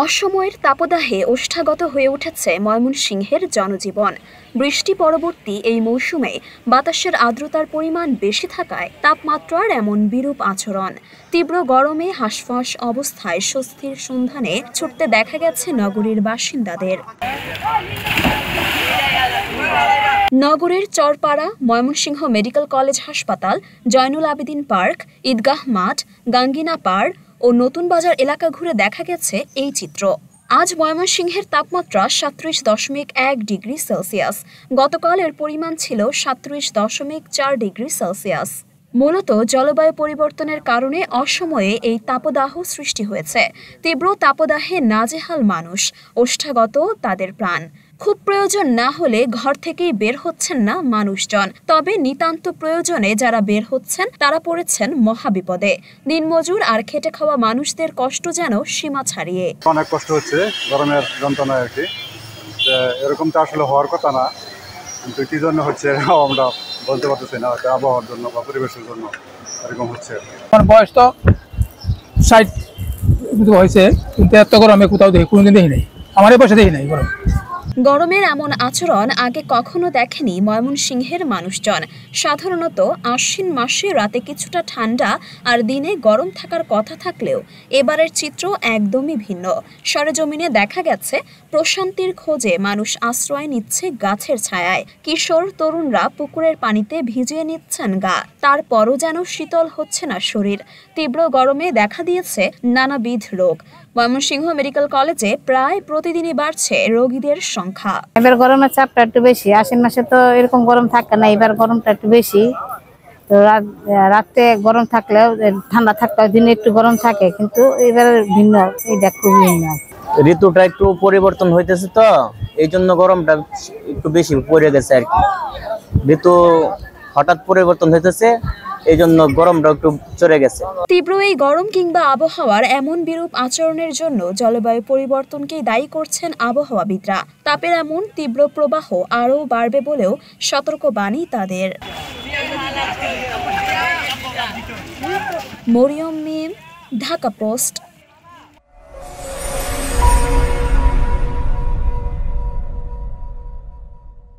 অসময়ের তাপদাহে ওষ্ঠাগত হয়ে উঠেছে ময়মনসিংহের জনজীবন। বৃষ্টি পরবর্তী এই মৌসুমে বাতাসের আর্দ্রতার পরিমাণ বেশি থাকায় তাপমাত্রার এমন বিরূপ আচরণ। তীব্র গরমে হাঁসফাঁস অবস্থায় স্বস্তির সন্ধানে ছুটতে দেখা গেছে নগরীর বাসিন্দাদের। নগরের চরপাড়া, ময়মনসিংহ মেডিকেল কলেজ হাসপাতাল, জয়নুল আবেদিন পার্ক, ঈদগাহ মাঠ, গাঙ্গিনা পাড় ও নতুন বাজার এলাকা ঘুরে দেখা গেছে এই চিত্র। আজ ময়মনসিংহের তাপমাত্রা 37.1 ডিগ্রি সেলসিয়াস। গতকাল এর পরিমাণ ছিল 37.4 ডিগ্রি সেলসিয়াস। মূলত জলবায়ু পরিবর্তনের কারণে অসময়ে এই তাপদাহ সৃষ্টি হয়েছে। তীব্র তাপদাহে নাজেহাল মানুষ, ওষ্ঠাগত তাদের প্রাণ। খুব প্রয়োজন না হলে ঘর থেকেই বের হচ্ছেন না মানুষজন। তবে নিতান্ত প্রয়োজনে যারা বের হচ্ছেন তারা পড়েছেন মহাবিপদে। দিনমজুর আর খেটে খাওয়া মানুষদের কষ্ট যেন সীমা ছাড়িয়ে। অনেক কষ্ট হচ্ছে গরমের যন্ত্রণায় আর কি। এরকম তো আসলে হওয়ার কথা না, কিন্তু কি জন্য হচ্ছে আমরা বলতে পারতেছি না। আবহাওয়ার জন্য বা পরিবেশের জন্য এরকম হচ্ছে। আমার বয়স তো 60 হয়েছে, কিন্তু এত গরমে কোথাও দেখি কোনোদিন দেখি নাই। আমার এই বয়সে দেখি নাই গরম। গরমের এমন আচরণ আগে কখনো দেখেনি ময়মনসিংহের মানুষজন। সাধারণত আশ্বিন মাসে রাতে কিছুটা ঠান্ডা আর দিনে গরম থাকার কথা থাকলেও এবারের চিত্র একদমই ভিন্ন। সরেজমিনে দেখা গেছে প্রশান্তির খোঁজে মানুষ আশ্রয় নিচ্ছে গাছের ছায়ায়। কিশোর তরুণরা পুকুরের পানিতে ভিজিয়ে নিচ্ছেন গা, তারপরও যেন শীতল হচ্ছে না শরীর। তীব্র গরমে দেখা দিয়েছে নানাবিধ রোগ। ময়মনসিংহ মেডিকেল কলেজে প্রায় প্রতিদিনই বাড়ছে রোগীদের সংখ্যা। এবার গরমের চাপটা একটু বেশি। আশ্বিন মাসে তো এরকম গরম থাকে না, এবার গরমটা একটু বেশি। তো রাতে গরম থাকলেও ঠান্ডা থাকলেও দিনে একটু গরম থাকে, কিন্তু এবার ভিন্ন, এইটা খুব ভিন্ন। ঋতুটা একটু পরিবর্তন হইতেছে, তো এই জন্য গরমটা একটু বেশি পড়ে গেছে আর কি। ঋতু হঠাৎ পরিবর্তন হইতেছে, এই জন্য গরমটা একটু চড়ে গেছে। তীব্র এই গরম কিংবা আবহাওয়ার এমন বিরূপ আচরণের জন্য জলবায়ু পরিবর্তনকেই দায়ী করছেন আবহাওয়াবিদরা। তাপের এমন তীব্র প্রবাহ আরও বাড়বে বলেও সতর্কবাণী তাদের। মরিয়ম মিম, ঢাকা পোস্ট।